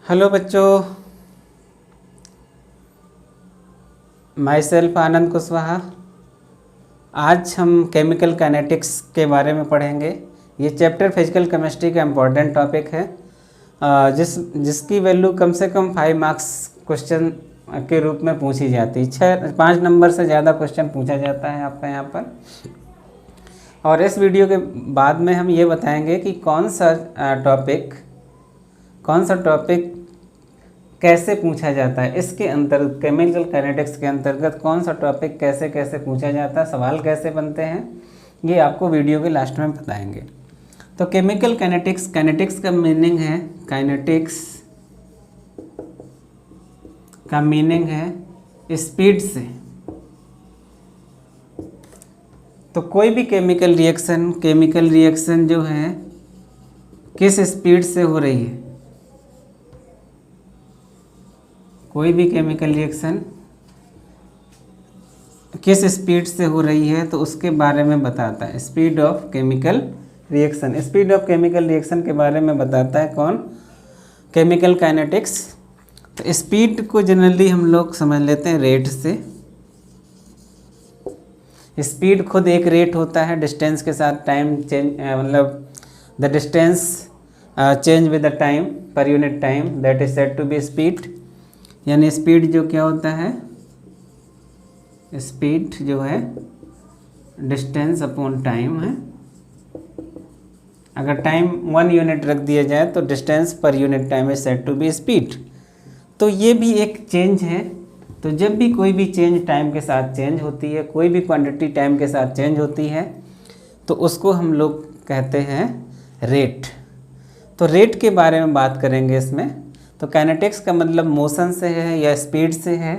Hello बच्चों, my self आनंद कुशवाहा। आज हम केमिकल काइनेटिक्स के बारे में पढ़ेंगे। ये चैप्टर फिजिकल केमिस्ट्री का इम्पोर्टेंट टॉपिक है, जिसकी वैल्यू कम से कम 5 मार्क्स क्वेश्चन के रूप में पूछी जाती है। 5 नंबर से ज़्यादा क्वेश्चन पूछा जाता है आपका यहाँ पर। और इस वीडियो के बाद में हम ये बताएंगे कि कौन सा टॉपिक कैसे पूछा जाता है। इसके अंतर्गत केमिकल काइनेटिक्स के अंतर्गत कौन सा टॉपिक कैसे कैसे पूछा जाता है, सवाल कैसे बनते हैं, ये आपको वीडियो के लास्ट में बताएंगे। तो केमिकल काइनेटिक्स का मीनिंग है, काइनेटिक्स का मीनिंग है स्पीड से। तो कोई भी केमिकल रिएक्शन जो है किस स्पीड से हो रही है, कोई भी केमिकल रिएक्शन किस स्पीड से हो रही है तो उसके बारे में बताता है। स्पीड ऑफ केमिकल रिएक्शन के बारे में बताता है कौन? Chemical kinetics. तो स्पीड को जनरली हम लोग समझ लेते हैं रेट से। स्पीड खुद एक रेट होता है, डिस्टेंस के साथ टाइम चेंज, मतलब the distance change with the time per unit time, that is said to be speed. यानी स्पीड जो क्या होता है, स्पीड जो है डिस्टेंस अपॉन टाइम है। अगर टाइम 1 यूनिट रख दिया जाए तो distance per unit time is said to be speed. तो ये भी एक चेंज है। तो जब भी कोई भी चेंज टाइम के साथ चेंज होती है, कोई भी क्वांटिटी टाइम के साथ चेंज होती है, तो उसको हम लोग कहते हैं रेट। तो रेट के बारे में बात करेंगे इसमें। तो काइनेटिक्स का मतलब मोशन से है या स्पीड से है।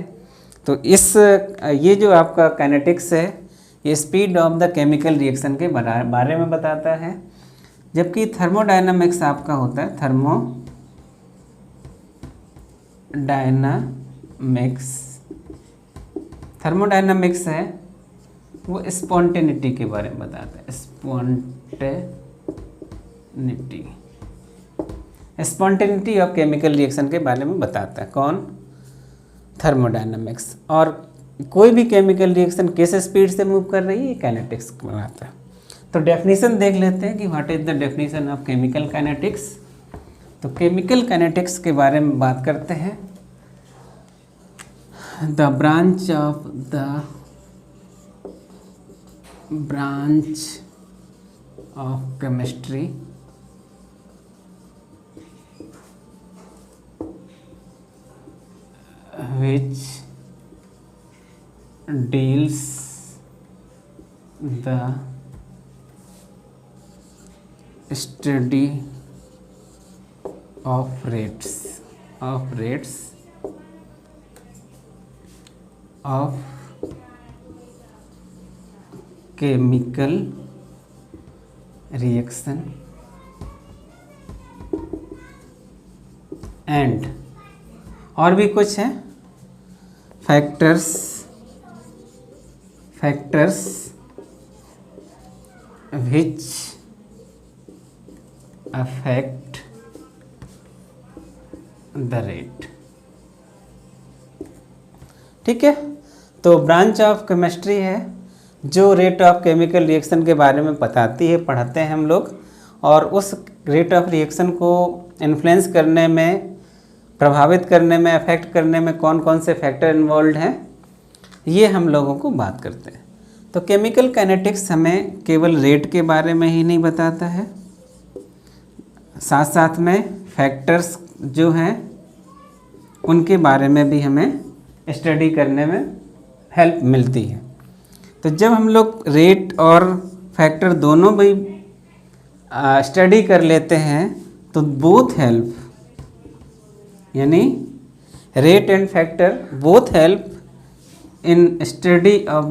तो ये जो आपका काइनेटिक्स है, ये speed of the chemical reaction के बारे में बताता है। जबकि थर्मोडायनामिक्स आपका होता है, थर्मोडायनामिक्स है वो स्पॉन्टेनिटी के बारे में बताता है। स्पॉन्टेनिटी ऑफ केमिकल रिएक्शन के बारे में बताता है कौन? थर्मोडायनामिक्स। और कोई भी केमिकल रिएक्शन किस स्पीड से मूव कर रही है, काइनेटिक्स बनाता है। तो डेफिनेशन देख लेते हैं कि what is the definition of chemical kinetics. तो केमिकल काइनेटिक्स के बारे में बात करते हैं। The branch of chemistry which deals the study of rates of chemical reaction and और भी कुछ है, factors which affect the rate। ठीक है। तो ब्रांच ऑफ केमिस्ट्री है जो रेट ऑफ केमिकल रिएक्शन के बारे में बताती है, पढ़ाते हैं हम लोग। और उस रेट ऑफ रिएक्शन को इन्फ्लुएंस करने में, प्रभावित करने में, अफेक्ट करने में कौन कौन से फैक्टर इन्वॉल्व हैं, ये हम लोगों को बात करते हैं। तो केमिकल काइनेटिक्स हमें केवल रेट के बारे में ही नहीं बताता है, साथ साथ में फैक्टर्स जो हैं उनके बारे में भी हमें स्टडी करने में हेल्प मिलती है। तो जब हम लोग रेट और फैक्टर दोनों भी स्टडी कर लेते हैं तो बोथ हेल्प, यानी rate and factor both help in study of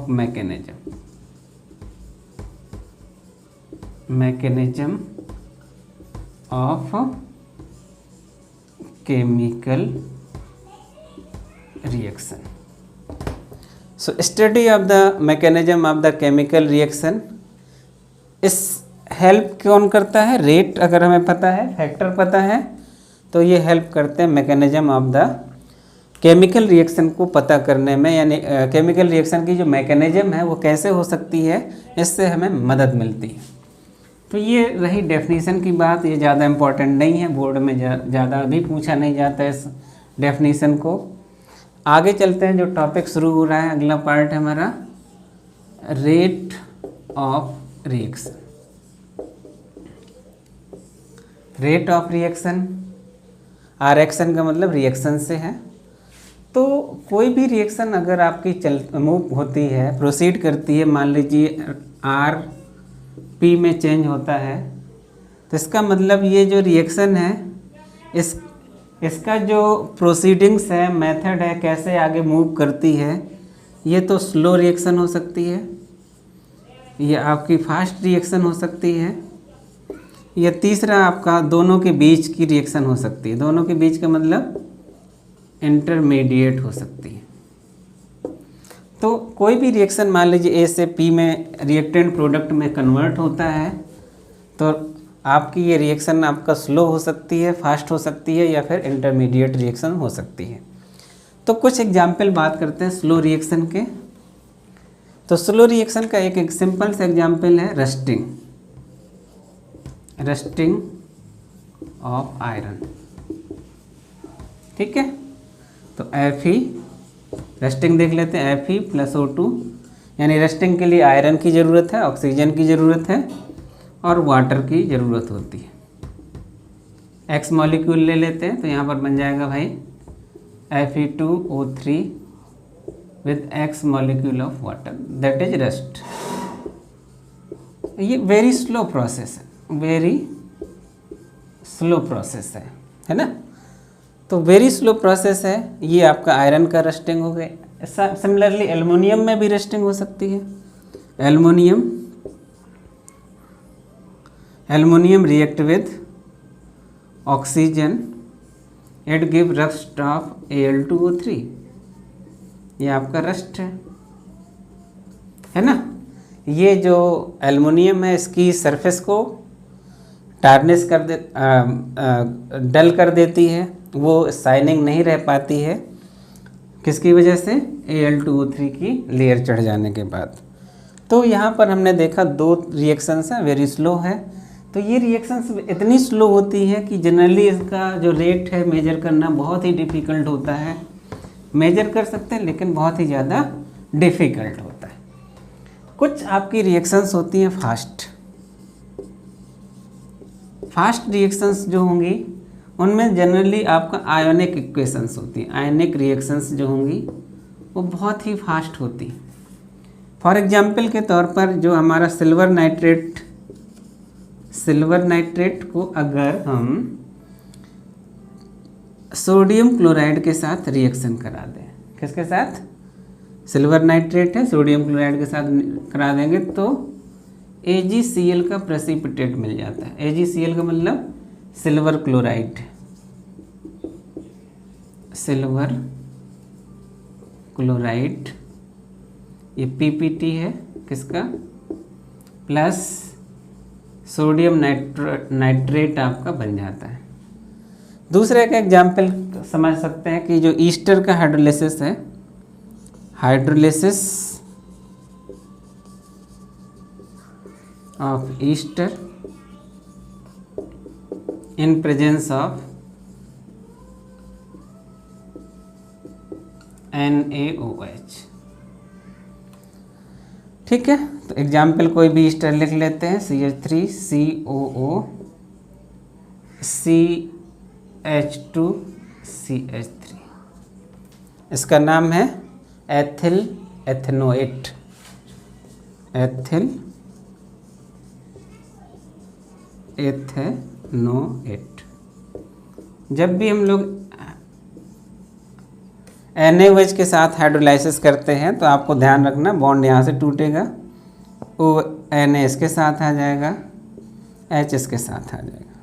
mechanism of chemical reaction. So study of the mechanism of the chemical reaction इस हेल्प कौन करता है? रेट अगर हमें पता है, फैक्टर पता है, तो ये हेल्प करते हैं mechanism of the chemical reaction को पता करने में, यानी केमिकल रिएक्शन की जो मैकेनिज्म है वो कैसे हो सकती है, इससे हमें मदद मिलती है। तो ये रही डेफिनेशन की बात, ये ज़्यादा इम्पोर्टेंट नहीं है, बोर्ड में ज़्यादा भी पूछा नहीं जाता इस डेफिनेशन को। आगे चलते हैं, जो टॉपिक शुरू हो रहा है, अगला पार्ट है हमारा rate of reaction. Rate of reaction, R action का मतलब रिएक्शन से है। तो कोई भी रिएक्शन अगर आपकी मूव होती है, प्रोसीड करती है, मान लीजिए आर पी में चेंज होता है, तो इसका मतलब ये जो रिएक्शन है इसका जो प्रोसीडिंग्स है, मेथड है, कैसे आगे मूव करती है, ये तो स्लो रिएक्शन हो सकती है, ये आपकी फास्ट रिएक्शन हो सकती है, या तीसरा आपका दोनों के बीच की रिएक्शन हो सकती है। दोनों के बीच का मतलब इंटरमीडिएट हो सकती है। तो कोई भी रिएक्शन मान लीजिए ए से पी में रिएक्टेंट प्रोडक्ट में कन्वर्ट होता है, तो आपकी ये रिएक्शन आपका स्लो हो सकती है, फास्ट हो सकती है, या फिर इंटरमीडिएट रिएक्शन हो सकती है। तो कुछ एग्जाम्पल बात करते हैं स्लो रिएक्शन के। तो स्लो रिएक्शन का एक सिंपल सा एग्जाम्पल है रस्टिंग, रस्टिंग ऑफ आयरन। ठीक है, तो Fe, रस्टिंग देख लेते हैं, Fe + O2, यानी रस्टिंग के लिए आयरन की ज़रूरत है, ऑक्सीजन की ज़रूरत है और वाटर की ज़रूरत होती है। X मॉलिक्यूल ले लेते हैं, तो यहाँ पर बन जाएगा भाई Fe2O3 with X molecule of water, that is rust. ये वेरी स्लो प्रोसेस है, वेरी स्लो प्रोसेस है ना। तो वेरी स्लो प्रोसेस है, ये आपका आयरन का रस्टिंग हो गया। सिमिलरली एल्युमिनियम में भी रस्टिंग हो सकती है। Aluminium react with oxygen, it give rust of Al2O3, ये आपका रस्ट है ना। ये जो एल्युमिनियम है, इसकी सरफेस को टार्निश कर दे, डल कर देती है, वो शाइनिंग नहीं रह पाती है, किसकी वजह से? Al2O3 की लेयर चढ़ जाने के बाद। तो यहाँ पर हमने देखा दो रिएक्शंस हैं, वेरी स्लो है। तो ये रिएक्शंस इतनी स्लो होती है कि जनरली इसका जो रेट है मेजर करना बहुत ही डिफ़िकल्ट होता है। मेजर कर सकते हैं लेकिन बहुत ही ज़्यादा डिफ़िकल्ट होता है। कुछ आपकी रिएक्शंस होती हैं फास्ट। फास्ट रिएक्शंस जो होंगी उनमें जनरली आपका आयोनिक इक्वेशंस होती हैं। आयोनिक रिएक्शंस जो होंगी वो बहुत ही फास्ट होती। फॉर एग्जांपल के तौर पर जो हमारा सिल्वर नाइट्रेट को अगर हम सोडियम क्लोराइड के साथ रिएक्शन करा दें, किसके साथ? सिल्वर नाइट्रेट है, सोडियम क्लोराइड के साथ करा देंगे तो AgCl का प्रेसिपिटेट मिल जाता है। AgCl का मतलब सिल्वर क्लोराइड, सिल्वर क्लोराइड, ये PPT है किसका? प्लस सोडियम नाइट्रेट आपका बन जाता है। दूसरे का एग्जाम्पल समझ सकते हैं कि जो ईस्टर का हाइड्रोलिसिस है, hydrolysis of Easter in presence of NaOH। ठीक है, तो एग्जाम्पल कोई भी ईस्टर लिख लेते हैं, CH3COO CH2CH3, इसका नाम है एथिल एथेनोएट, एथिल एथेनोएट। जब भी हम लोग NaOH के साथ हाइड्रोलाइसिस करते हैं तो आपको ध्यान रखना बॉन्ड यहाँ से टूटेगा, वो Na इसके साथ आ जाएगा, H इसके साथ आ जाएगा,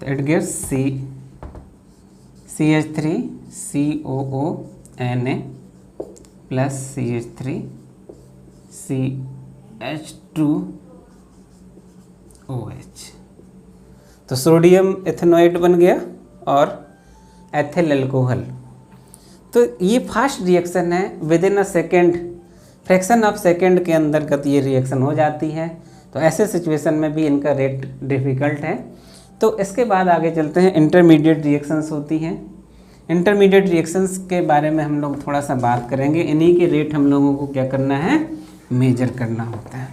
तो it gives CH3COO Na plus CH3CH2 OH। तो सोडियम इथेनॉइड बन गया और एथिल अल्कोहल। तो ये फास्ट रिएक्शन है, with in a second, fraction of second के अंतर्गत ये रिएक्शन हो जाती है। तो ऐसे सिचुएशन में भी इनका रेट डिफ़िकल्ट है। तो इसके बाद आगे चलते हैं, इंटरमीडिएट रिएक्शंस होती हैं। इंटरमीडिएट रिएक्शंस के बारे में हम लोग थोड़ा सा बात करेंगे। इन्हीं के रेट हम लोगों को क्या करना है, मेजर करना होता है।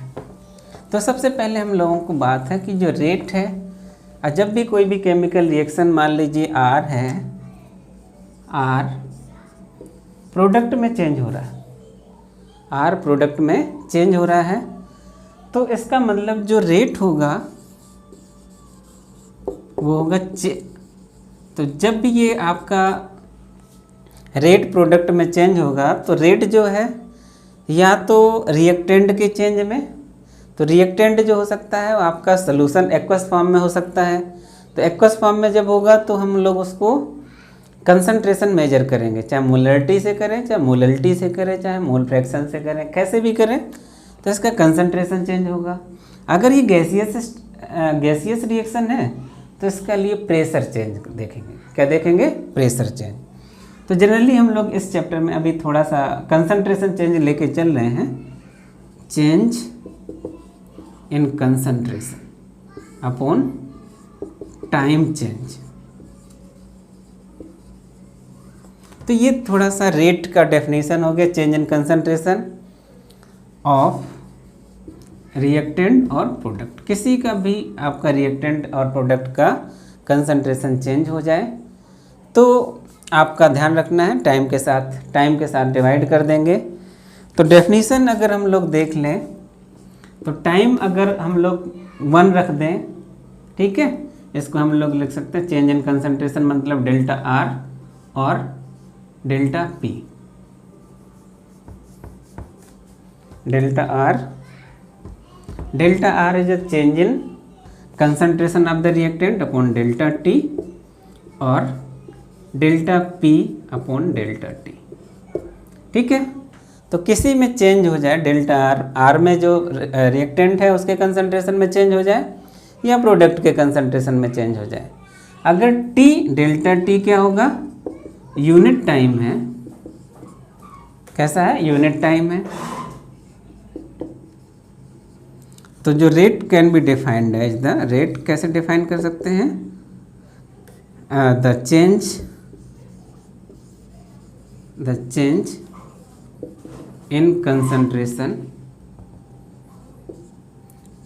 तो सबसे पहले हम लोगों को बात है कि जो रेट है, जब भी कोई भी केमिकल रिएक्शन मान लीजिए R है, R प्रोडक्ट में चेंज हो रहा है, R प्रोडक्ट में चेंज हो रहा है, तो इसका मतलब जो रेट होगा वो होगा तो जब भी ये आपका रेट प्रोडक्ट में चेंज होगा तो रेट जो है या तो रिएक्टेंट के चेंज में, तो रिएक्टेंट जो हो सकता है वो आपका सोल्यूशन एक्वस फॉर्म में हो सकता है। तो एक्वस फॉर्म में जब होगा तो हम लोग उसको कंसंट्रेशन मेजर करेंगे, चाहे मोलरिटी से करें, चाहे मोललिटी से करें, चाहे मोल फ्रैक्शन से करें, कैसे भी करें, तो इसका कंसंट्रेशन चेंज होगा। अगर ये गैसियस रिएक्शन है तो इसका लिए प्रेशर चेंज देखेंगे। क्या देखेंगे, प्रेशर चेंज। तो जनरली हम लोग इस चैप्टर में अभी थोड़ा सा कंसंट्रेशन चेंज लेके चल रहे हैं, change in concentration upon time change. तो ये थोड़ा सा रेट का डेफिनेशन हो गया, change in concentration of reactant और प्रोडक्ट। किसी का भी आपका रिएक्टेंट और प्रोडक्ट का कंसंट्रेशन चेंज हो जाए तो आपका ध्यान रखना है, टाइम के साथ डिवाइड कर देंगे। तो डेफिनेशन अगर हम लोग देख लें तो टाइम अगर हम लोग 1 रख दें, ठीक है, इसको हम लोग लिख सकते हैं चेंज इन कंसंट्रेशन मतलब डेल्टा R और delta P। Delta R is a change in concentration of the reactant upon delta T और delta P upon delta T। ठीक है, तो किसी में चेंज हो जाए डेल्टा R में जो रिएक्टेंट है उसके कंसंट्रेशन में चेंज हो जाए या प्रोडक्ट के कंसंट्रेशन में चेंज हो जाए। अगर डेल्टा T क्या होगा, यूनिट टाइम है। कैसा है, यूनिट टाइम है। तो जो rate can be defined as the rate, कैसे डिफाइन कर सकते हैं, the change in concentration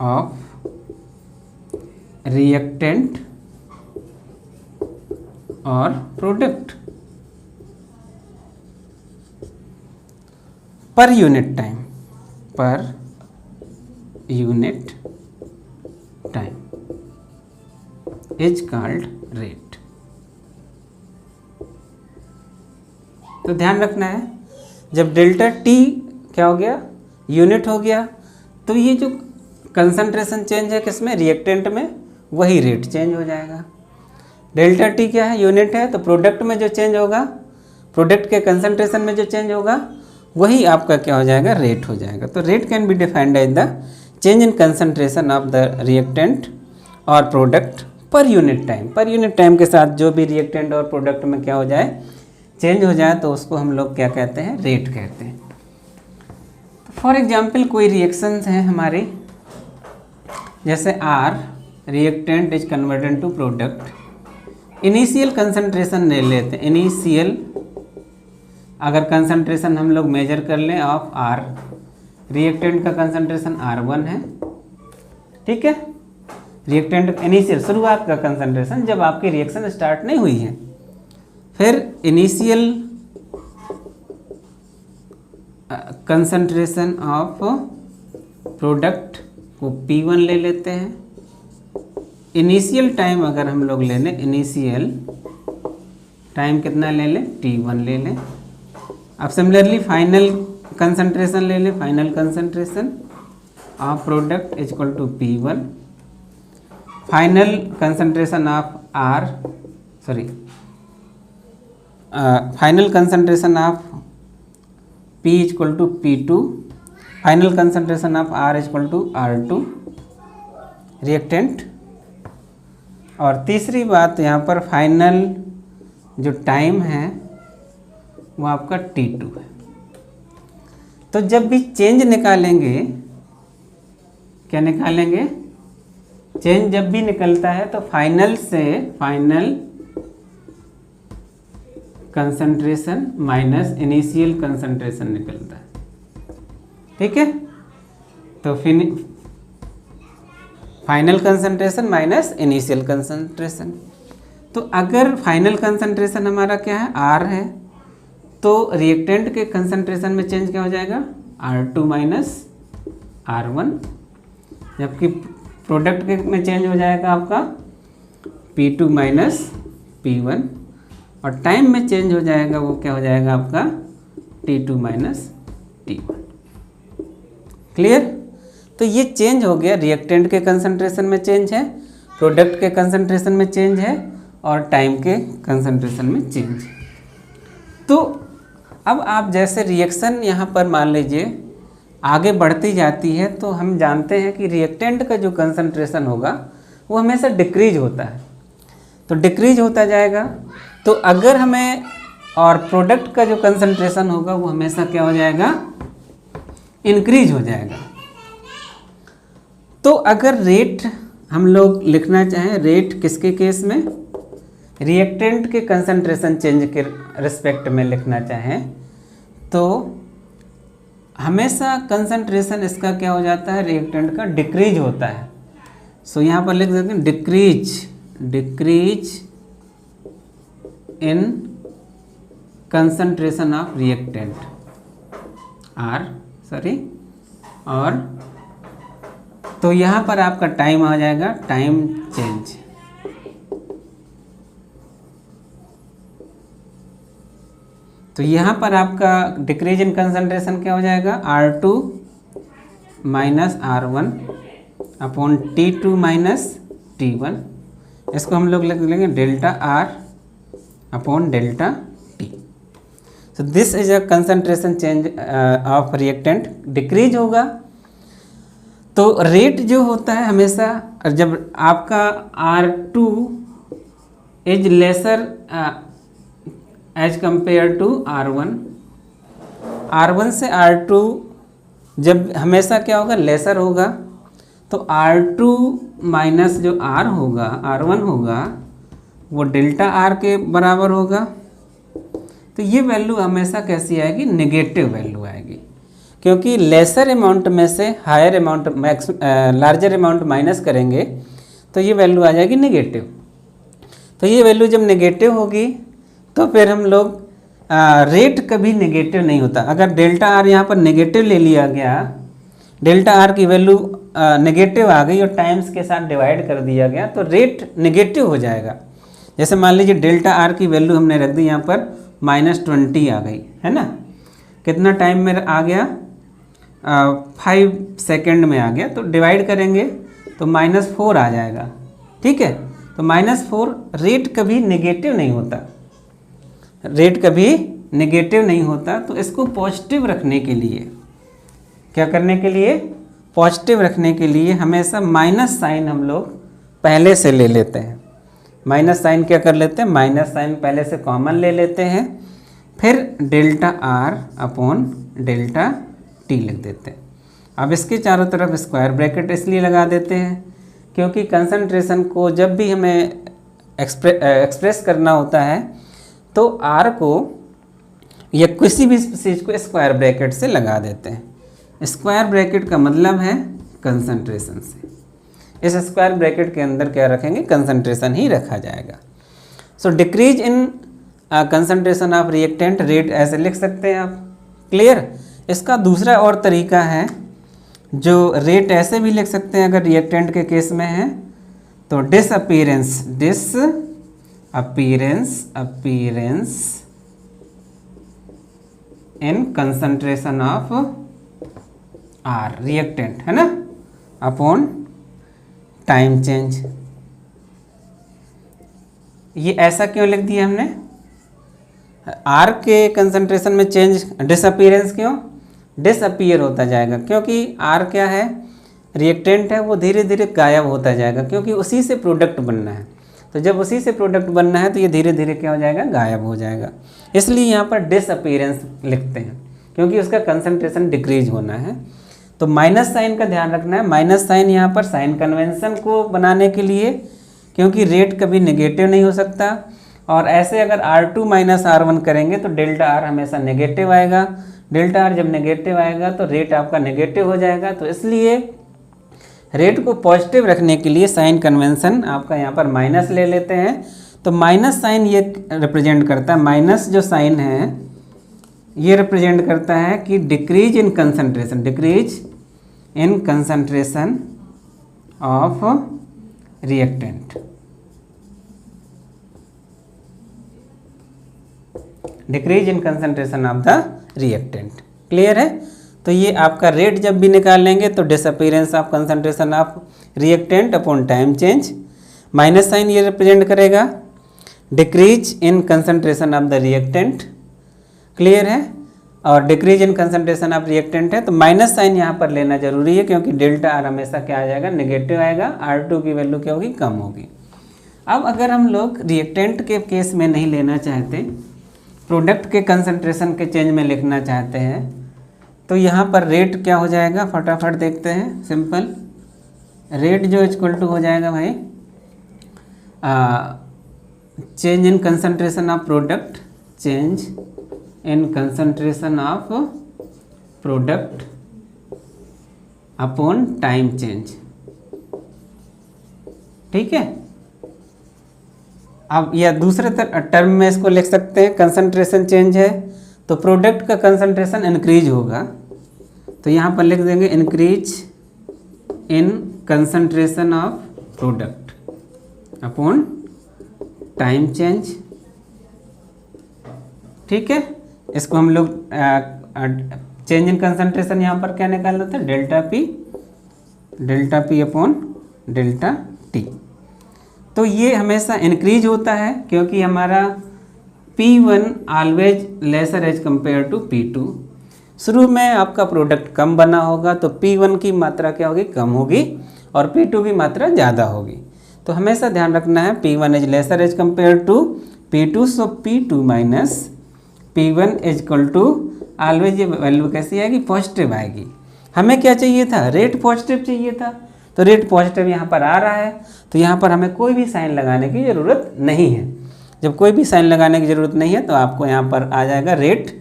of reactant और product per unit time is called rate. तो ध्यान रखना है, जब डेल्टा T क्या हो गया, यूनिट हो गया, तो ये जो कंसंट्रेशन चेंज है किसमें, रिएक्टेंट में, वही रेट चेंज हो जाएगा। डेल्टा T क्या है, यूनिट है, तो प्रोडक्ट में जो चेंज होगा, प्रोडक्ट के कंसंट्रेशन में जो चेंज होगा वही आपका क्या हो जाएगा, रेट हो जाएगा। तो rate can be defined as the change in concentration of the reactant और प्रोडक्ट पर यूनिट टाइम के साथ जो भी रिएक्टेंट और प्रोडक्ट में क्या हो जाए, चेंज हो जाए, तो उसको हम लोग क्या कहते हैं, रेट कहते हैं। फॉर एग्जाम्पल कोई रिएक्शंस हैं हमारी, जैसे R reactant is converted to product. Initial concentration ले लेते हैं, इनिशियल अगर कंसंट्रेशन हम लोग मेजर कर लें ऑफ R, रिएक्टेंट का कंसंट्रेशन R1 है, ठीक है, रिएक्टेंट इनिशियल शुरुआत का कंसंट्रेशन जब आपकी रिएक्शन स्टार्ट नहीं हुई है। फिर इनिशियल कंसंट्रेशन ऑफ प्रोडक्ट को P1 ले लेते हैं। इनिशियल टाइम अगर हम लोग ले लें, इनिशियल टाइम कितना ले लें, T1 ले लें। अब सिमिलरली फाइनल कंसंट्रेशन ले लें, final concentration of product is equal to P1। Final concentration of final concentration of P is equal to P2। Final concentration of R is equal to R2। Reactant. और तीसरी बात यहाँ पर final जो time है वो आपका T2 है। तो जब भी चेंज निकालेंगे, क्या निकालेंगे, चेंज जब भी निकलता है तो फाइनल से final concentration minus initial concentration निकलता है, ठीक है। तो final concentration minus initial concentration. तो अगर फाइनल कंसंट्रेशन हमारा क्या है, R है, तो रिएक्टेंट के कंसंट्रेशन में चेंज क्या हो जाएगा, R2 माइनस R1, जबकि प्रोडक्ट के में चेंज हो जाएगा आपका P2 माइनस P1, और टाइम में चेंज हो जाएगा वो क्या हो जाएगा आपका T2 माइनस T1। क्लियर। तो ये चेंज हो गया, रिएक्टेंट के कंसंट्रेशन में चेंज है, प्रोडक्ट के कंसंट्रेशन में चेंज है, और टाइम के कंसंट्रेशन में चेंज है। तो अब आप जैसे रिएक्शन यहाँ पर मान लीजिए आगे बढ़ती जाती है, तो हम जानते हैं कि रिएक्टेंट का जो कंसंट्रेशन होगा वो हमेशा डिक्रीज होता है, तो डिक्रीज होता जाएगा। तो अगर हमें, और प्रोडक्ट का जो कंसंट्रेशन होगा वो हमेशा क्या हो जाएगा, इंक्रीज हो जाएगा। तो अगर रेट हम लोग लिखना चाहें, रेट किसके केस में, रिएक्टेंट के कंसंट्रेशन चेंज के रिस्पेक्ट में लिखना चाहें, तो हमेशा कंसंट्रेशन इसका क्या हो जाता है, रिएक्टेंट का डिक्रीज होता है। सो यहाँ पर लिख देते हैं decrease in concentration of reactant और तो यहाँ पर आपका टाइम आ जाएगा, टाइम चेंज। तो यहाँ पर आपका डिक्रीज इन कंसंट्रेशन क्या हो जाएगा, R2 minus R1 upon T2 minus T1। इसको हम लोग लिख लेंगे delta R upon delta T। So this is a concentration change of reactant, decrease होगा। तो रेट जो होता है हमेशा, जब आपका R2 is lesser as compare to R1 से R2 जब हमेशा क्या होगा, लेसर होगा, तो R2 माइनस जो R होगा, R1 होगा, वो डेल्टा R के बराबर होगा। तो ये वैल्यू हमेशा कैसी आएगी, नेगेटिव वैल्यू आएगी, क्योंकि लेसर अमाउंट में से higher amount larger amount minus करेंगे तो ये वैल्यू आ जाएगी नेगेटिव। तो ये वैल्यू जब नेगेटिव होगी तो फिर हम लोग रेट कभी नेगेटिव नहीं होता। अगर डेल्टा आर यहाँ पर नेगेटिव ले लिया गया, डेल्टा आर की वैल्यू नेगेटिव आ गई और टाइम्स के साथ डिवाइड कर दिया गया, तो रेट नेगेटिव हो जाएगा। जैसे मान लीजिए डेल्टा आर की वैल्यू हमने रख दी यहाँ पर -20 आ गई, है ना। कितना टाइम में आ गया, 5 सेकेंड में आ गया, तो डिवाइड करेंगे तो -4 आ जाएगा, ठीक है। तो -4, रेट कभी नेगेटिव नहीं होता, रेट कभी नेगेटिव नहीं होता। तो इसको पॉजिटिव रखने के लिए, क्या करने के लिए, पॉजिटिव रखने के लिए हमेशा माइनस साइन हम लोग पहले से ले लेते हैं। माइनस साइन क्या कर लेते हैं, माइनस साइन पहले से कॉमन ले लेते हैं, फिर delta R upon delta T लिख देते हैं। अब इसके चारों तरफ स्क्वायर ब्रैकेट इसलिए लगा देते हैं क्योंकि कंसंट्रेशन को जब भी हमें एक्सप्रेस करना होता है तो आर को या किसी भी चीज़ को स्क्वायर ब्रैकेट से लगा देते हैं। स्क्वायर ब्रैकेट का मतलब है कंसंट्रेशन से, इस स्क्वायर ब्रैकेट के अंदर क्या रखेंगे, कंसंट्रेशन ही रखा जाएगा। So decrease in concentration of reactant rate ऐसे लिख सकते हैं आप, क्लियर। इसका दूसरा और तरीका है, जो रेट ऐसे भी लिख सकते हैं अगर रिएक्टेंट के केस में है, तो disappearance in concentration of R reactant, है ना, अपॉन टाइम चेंज। ये ऐसा क्यों लिख दिया हमने, आर के कंसंट्रेशन में चेंज डिसअपीयरेंस क्यों, डिसअपीयर होता जाएगा, क्योंकि आर क्या है, रिएक्टेंट है वो धीरे धीरे गायब होता जाएगा, क्योंकि उसी से प्रोडक्ट बनना है। तो जब उसी से प्रोडक्ट बनना है तो ये धीरे धीरे क्या हो जाएगा, गायब हो जाएगा। इसलिए यहाँ पर डिसअपीयरेंस लिखते हैं, क्योंकि उसका कंसंट्रेशन डिक्रीज होना है। तो माइनस साइन का ध्यान रखना है। माइनस साइन यहाँ पर साइन कन्वेंशन को बनाने के लिए, क्योंकि रेट कभी नेगेटिव नहीं हो सकता, और ऐसे अगर R2 माइनस R1 करेंगे तो डेल्टा R हमेशा नेगेटिव आएगा। डेल्टा R जब नेगेटिव आएगा तो रेट आपका नेगेटिव हो जाएगा। तो इसलिए रेट को पॉजिटिव रखने के लिए साइन कन्वेंशन आपका यहाँ पर माइनस ले लेते हैं। तो माइनस साइन ये रिप्रेजेंट करता है, माइनस जो साइन है ये रिप्रेजेंट करता है कि decrease in concentration, decrease in concentration of reactant, decrease in concentration of the reactant. Clear है? तो ये आपका रेट जब भी निकालेंगे तो disappearance of concentration of reactant upon time change, minus sign ये रिप्रेजेंट करेगा decrease in concentration of the reactant. Clear है? और decrease in concentration of reactant है तो माइनस साइन यहाँ पर लेना जरूरी है, क्योंकि डेल्टा आर हमेशा क्या आ जाएगा, नेगेटिव आएगा। R2 की वैल्यू क्या होगी, कम होगी। अब अगर हम लोग रिएक्टेंट के केस में नहीं लेना चाहते, प्रोडक्ट के कंसंट्रेशन के चेंज में लिखना चाहते हैं, तो यहाँ पर रेट क्या हो जाएगा, फटाफट देखते हैं। सिंपल रेट जो इक्वल टू हो जाएगा भाई change in concentration of product, change in concentration of product upon time change. ठीक है? अब या दूसरे टर्म में इसको लिख सकते हैं, कंसंट्रेशन चेंज है तो प्रोडक्ट का कंसंट्रेशन इंक्रीज होगा, तो यहाँ पर लिख देंगे increase in concentration of product upon time change. ठीक है? इसको हम लोग चेंज इन कंसंट्रेशन यहाँ पर क्या निकाल लेते हैं, delta P upon delta T. तो ये हमेशा इंक्रीज होता है, क्योंकि हमारा P1 always lesser as compare to P2। शुरू में आपका प्रोडक्ट कम बना होगा तो P1 की मात्रा क्या होगी, कम होगी, और P2 की मात्रा ज़्यादा होगी। तो हमेशा ध्यान रखना है P1 is lesser as compare to P2, so P2 minus P1 is equal to always ये वैल्यू कैसी आएगी, पॉजिटिव आएगी। हमें क्या चाहिए था, रेट पॉजिटिव चाहिए था, तो रेट पॉजिटिव यहाँ पर आ रहा है, तो यहाँ पर हमें कोई भी साइन लगाने की ज़रूरत नहीं है। जब कोई भी साइन लगाने की ज़रूरत नहीं है तो आपको यहाँ पर आ जाएगा rate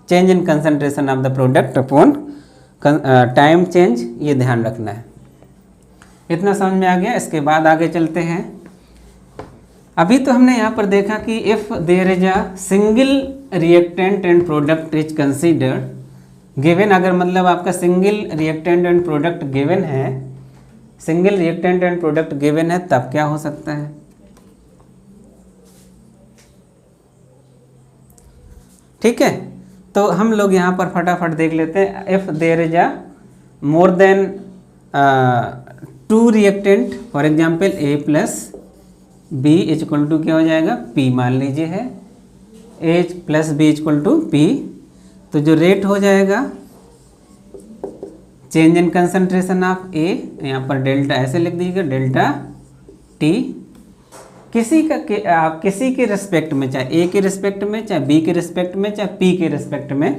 change in concentration of the product upon time change. ये ध्यान रखना है। इतना समझ में आ गया? इसके बाद आगे चलते हैं। अभी तो हमने यहाँ पर देखा कि if there is a single reactant and product is considered given, अगर मतलब आपका single reactant and product given है, single reactant and product given है, तब क्या हो सकता है। ठीक है? तो हम लोग यहाँ पर फटाफट देख लेते हैं। If there is a more than 2 reactant, for example A plus B is equal to क्या हो जाएगा, P मान लीजिए है, A plus B is equal to P। तो जो रेट हो जाएगा change in concentration of A, यहाँ पर डेल्टा ऐसे लिख दीजिएगा, डेल्टा T। किसी के रिस्पेक्ट में, चाहे A के रिस्पेक्ट में, चाहे B के रिस्पेक्ट में, चाहे P के रिस्पेक्ट में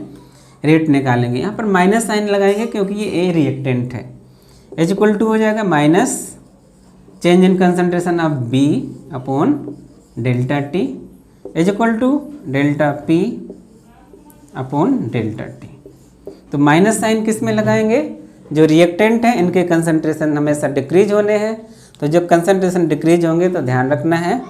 रेट निकालेंगे। यहाँ पर माइनस साइन लगाएंगे क्योंकि ये A रिएक्टेंट है। इज इक्वल टू हो जाएगा minus change in concentration of B upon delta T is equal to delta P upon delta T। तो माइनस साइन किस में लगाएंगे, जो रिएक्टेंट हैं इनके कंसंट्रेशन हमेशा डिक्रीज होने हैं। तो जब कंसंट्रेशन डिक्रीज होंगे तो ध्यान रखना है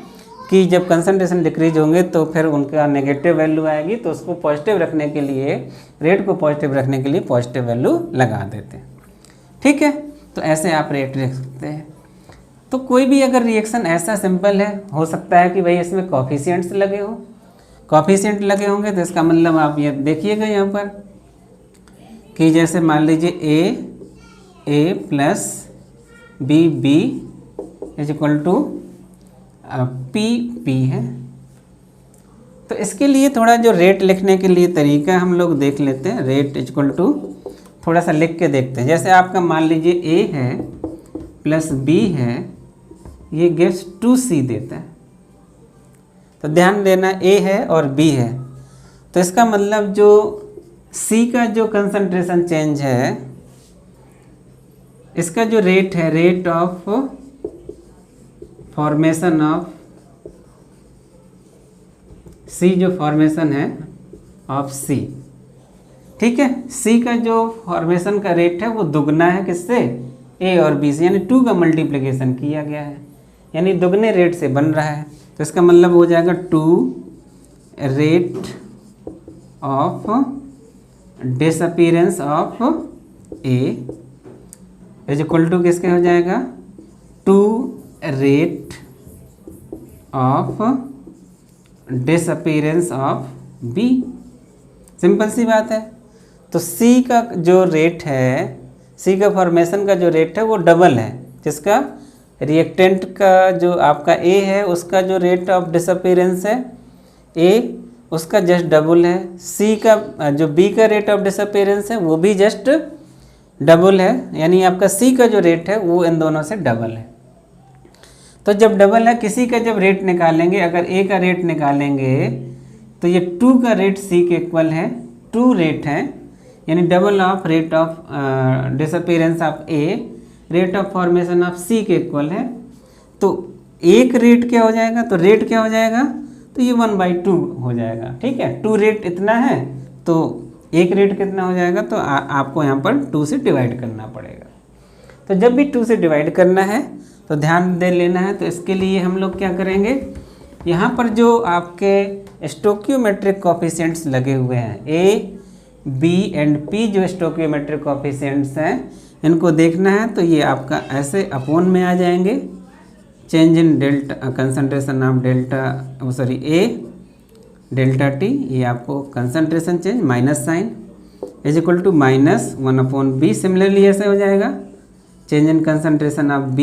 कि जब कंसंट्रेशन डिक्रीज होंगे तो फिर उनका नेगेटिव वैल्यू आएगी, तो उसको पॉजिटिव रखने के लिए, रेट को पॉजिटिव रखने के लिए पॉजिटिव वैल्यू लगा देते हैं। ठीक है? तो ऐसे आप रेट रख सकते हैं। तो कोई भी अगर रिएक्शन ऐसा सिंपल है, हो सकता है कि भाई इसमें कॉफिशिएंट्स लगे हो, कॉफिशिएंट लगे होंगे तो इसका मतलब आप ये देखिएगा यहाँ पर कि जैसे मान लीजिए A plus B is equal to P है। तो इसके लिए थोड़ा जो रेट लिखने के लिए तरीका हम लोग देख लेते हैं। रेट इज इक्वल टू, थोड़ा सा लिख के देखते हैं। जैसे आपका मान लीजिए A है प्लस B है, ये गिव्स 2C देता है। तो ध्यान देना A है और B है, तो इसका मतलब जो C का जो कंसंट्रेशन चेंज है, इसका जो रेट है, rate of formation of C, जो फॉर्मेशन है ऑफ C, ठीक है, C का जो फॉर्मेशन का रेट है वो दुगना है किससे, A और B से, यानी 2 का मल्टीप्लिकेशन किया गया है, यानी दुगने रेट से बन रहा है। तो इसका मतलब हो जाएगा 2 rate of disappearance of A is equal to किसके हो जाएगा, 2 rate of disappearance of B। Simple सी बात है। तो C का जो रेट है, C का फॉर्मेशन का जो रेट है वो डबल है, जिसका रिएक्टेंट का जो आपका A है उसका जो रेट ऑफ डिसअपीरेंस है A, उसका जस्ट डबल है। C का जो B का रेट ऑफ डिसअपीरेंस है वो भी जस्ट डबल है, यानी आपका C का जो रेट है वो इन दोनों से डबल है। तो जब डबल है, किसी का जब रेट निकालेंगे, अगर A का रेट निकालेंगे तो ये 2 का रेट C के इक्वल है, 2 रेट है, यानी double of rate of disappearance of A, rate of formation of C के इक्वल है। तो एक रेट क्या हो जाएगा, तो रेट क्या हो जाएगा, तो ये 1/2 हो जाएगा, ठीक है। 2 रेट इतना है तो एक रेट कितना हो जाएगा, तो आपको यहाँ पर 2 से डिवाइड करना पड़ेगा। तो जब भी 2 से डिवाइड करना है तो ध्यान दे लेना है। तो इसके लिए हम लोग क्या करेंगे, यहाँ पर जो आपके स्टोकियोमेट्रिक कोफिशिएंट्स लगे हुए हैं A, B एंड P, जो स्टोकियोमेट्रिक कोफिशिएंट्स हैं, इनको देखना है। तो ये आपका ऐसे अपोन में आ जाएंगे, change in delta concentration of A delta T, ये आपको concentration change minus sign is equal to -1/B। Similarly ऐसे हो जाएगा, change in concentration of B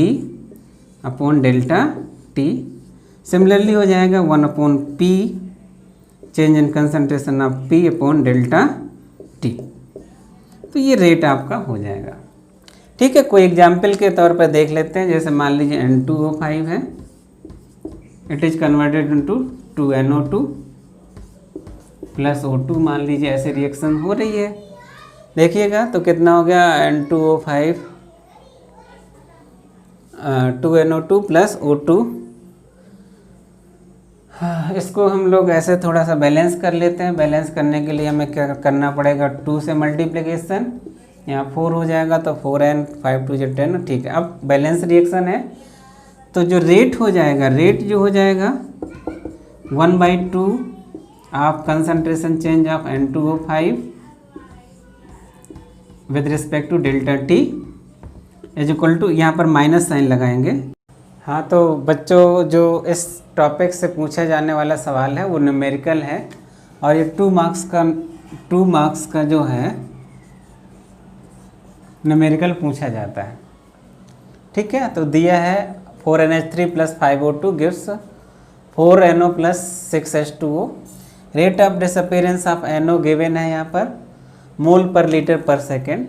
upon delta T। Similarly हो जाएगा 1/P, change in concentration of P upon delta T। तो ये rate आपका हो जाएगा, ठीक है। कोई एग्जाम्पल के तौर पर देख लेते हैं। जैसे मान लीजिए N2O5 है, it is converted into 2NO2 plus O2, मान लीजिए ऐसे रिएक्शन हो रही है। देखिएगा तो कितना हो गया, N2O5 2NO2 प्लस O2। इसको हम लोग ऐसे थोड़ा सा बैलेंस कर लेते हैं। बैलेंस करने के लिए हमें क्या करना पड़ेगा, 2 से मल्टीप्लिकेशन, यहाँ 4 हो जाएगा तो 4n, 5 2 10, ठीक है। अब बैलेंस रिएक्शन है, तो जो रेट हो जाएगा, रेट जो हो जाएगा 1/2 of concentration change of N2O5 with respect to delta T is equal to, यहाँ पर माइनस साइन लगाएंगे। हाँ, तो बच्चों जो इस टॉपिक से पूछा जाने वाला सवाल है वो न्यूमेरिकल है, और ये 2 मार्क्स का जो है न्यूमेरिकल पूछा जाता है, ठीक है। तो दिया है 4NH3 plus 5O2 gives 4NO plus 6H2O। Rate of disappearance of NO given है यहाँ पर, मोल पर लीटर पर second.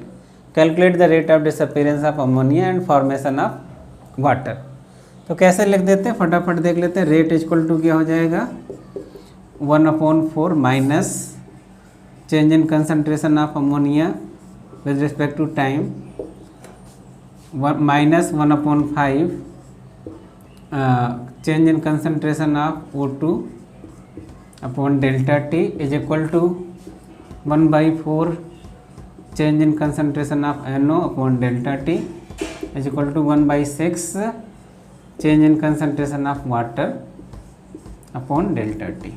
Calculate the rate of disappearance of ammonia and formation of water. तो कैसे लिख देते हैं, फटाफट देख लेते हैं। रेट इक्वल टू क्या हो जाएगा, 1/4 minus change in concentration of ammonia with respect to time, minus 1/5 change in concentration of O2 upon delta T is equal to 1/4 change in concentration of NO upon delta T is equal to 1/6 change in concentration of water upon delta T।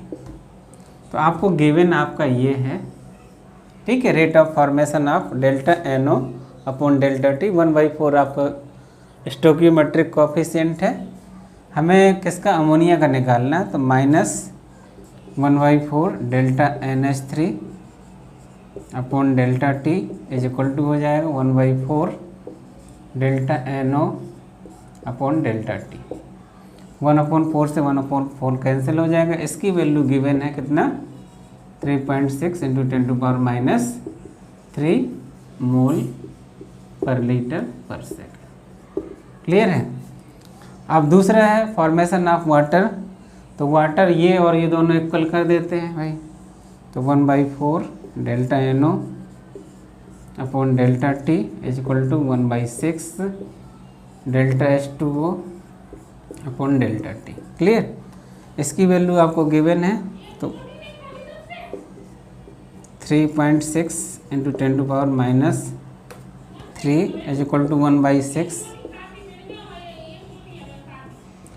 तो आपको given आपका ये है, ठीक है। Rate of formation of delta NO upon delta T 1/4 आपका स्टोकियोमेट्रिक coefficient है। हमें किसका, अमोनिया का निकालना है। तो -1/4 delta NH3 upon delta T is equal to हो जाएगा 1/4 delta NO upon delta T। 1/4 से 1/4 कैंसिल हो जाएगा। इसकी वैल्यू गिवन है कितना, 3.6 × 10⁻³ मोल पर लीटर पर सेकेंड। क्लियर है। अब दूसरा है फॉर्मेशन ऑफ वाटर। तो वाटर ये और ये दोनों इक्वल कर देते हैं भाई, तो 1/4 delta NO upon delta T is equal to 1/6 delta H2O upon delta T। Clear. इसकी वैल्यू आपको गिवन है, तो 3.6 into 10⁻³ is equal to 1/6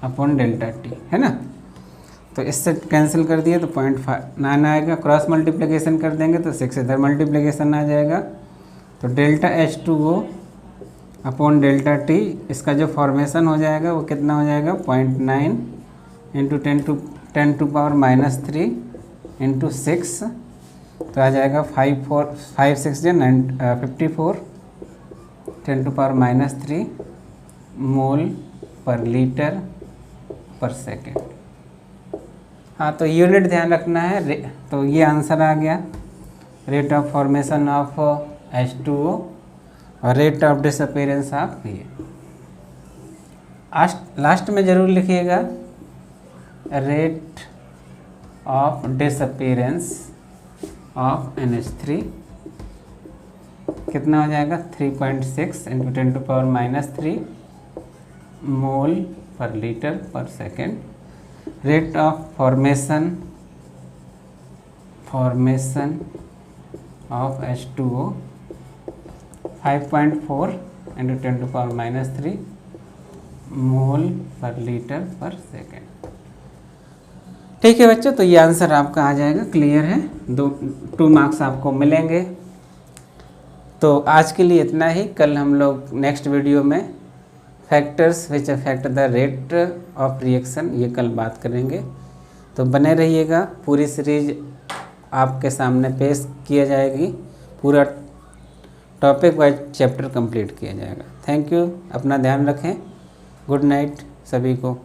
upon delta T, है ना। तो इससे कैंसिल कर दिए तो 0.9 आएगा। क्रॉस मल्टीप्लिकेशन कर देंगे तो 6 इधर मल्टीप्लिकेशन आ जाएगा। तो delta H2O upon delta T, इसका जो फॉर्मेशन हो जाएगा वो कितना हो जाएगा 0.9 इंटू 10⁻³ इंटू 6, तो आ जाएगा 5 6 54 10⁻³ मोल पर लीटर पर सेकेंड। हाँ, तो यूनिट ध्यान रखना है। तो ये आंसर आ गया, rate of formation of H2O और रेट ऑफ डिसअपीयरेंस ऑफ ये। लास्ट में जरूर लिखिएगा rate of disappearance of NH3 कितना हो जाएगा 3.6 इंटू 10⁻³ मोल पर लीटर पर second. Rate of formation of H2O 5.4 into 10⁻³ मोल पर लीटर पर सेकेंड। ठीक है बच्चों, तो ये आंसर आपका आ जाएगा। क्लियर है। 2 मार्क्स आपको मिलेंगे। तो आज के लिए इतना ही। कल हम लोग नेक्स्ट वीडियो में factors which affect the rate of reaction, ये कल बात करेंगे। तो बने रहिएगा। पूरी सीरीज आपके सामने पेश किया जाएगी, पूरा टॉपिक वाइज चैप्टर कंप्लीट किया जाएगा। Thank you. अपना ध्यान रखें। गुड नाइट सभी को।